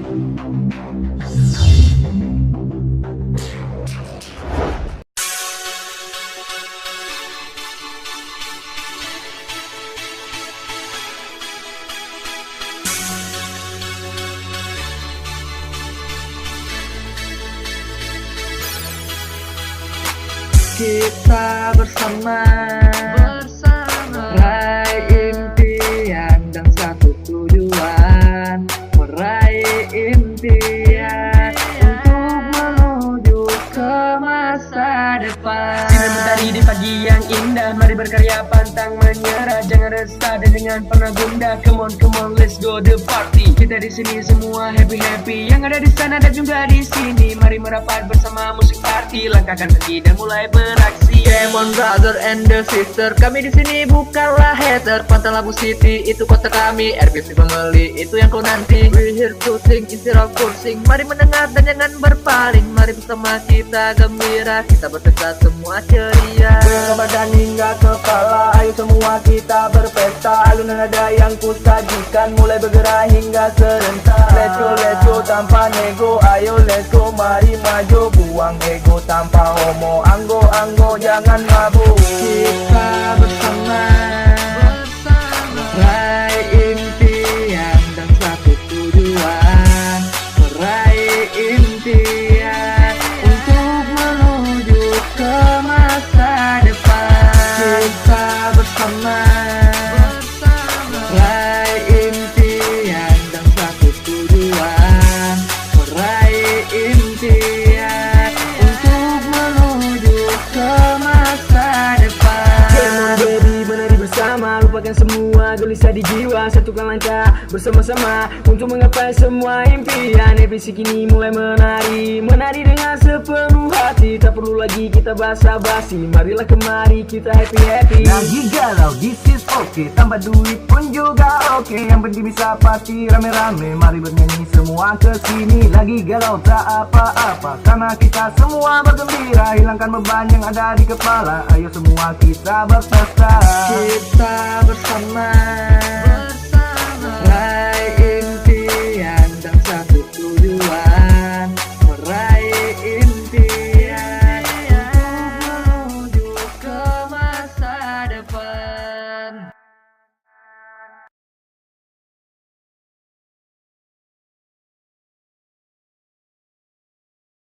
Kita bersama raih impian dan satu tujuan, meraih impian untuk menuju ke masa depan. Sinar mentari di pagi yang indah, mari berkarya pantang menyerah, jangan resah dan jangan pernah gundah. Come on, let's go the party. Kita di sini semua happy, yang ada di sana dan juga di sini. Mari merapat bersama musik party, langkahkan kaki dan mulai beraksi. Come on brother and the sister, kami di sini bukanlah hater. Pantang Labu City itu kota kami, RBC Family itu yang kau nanti. We here to sing instead of forcing, mari mendengar dan jangan berpaling. Mari bersama kita gembira, kita bertekad semua ceria. Ke badan hingga kepala, ayo semua kita berpesta. Alunan nada yang ku sajikan mulai bergerak hingga serentak. Let's go tanpa nego, ayo let's go, mari maju. Buang ego tanpa homo, anggo jangan mabuk. Kita bersama raih impian dan satu tujuan, meraih impian untuk menuju ke masa depan. Kita bersama raih impian dan satu tujuan, meraih impian untuk menuju ke masa depan. Come on baby, menari bersama, lupakan semua gelisah di jiwa, satukan langkah bersama-sama untuk menggapai semua impian. RBC kini mulai menari dengan sepenuh hati, tak perlu lagi kita basa-basi, marilah kemari kita happy. Lagi galau, this is okay, tambah duit pun juga oke. Yang penting bisa party rame-rame, mari bernyanyi semua kesini. Lagi galau tak apa-apa, karena kita semua bergembira. Hilangkan beban yang ada di kepala, ayo semua kita berpesta. Kita bersama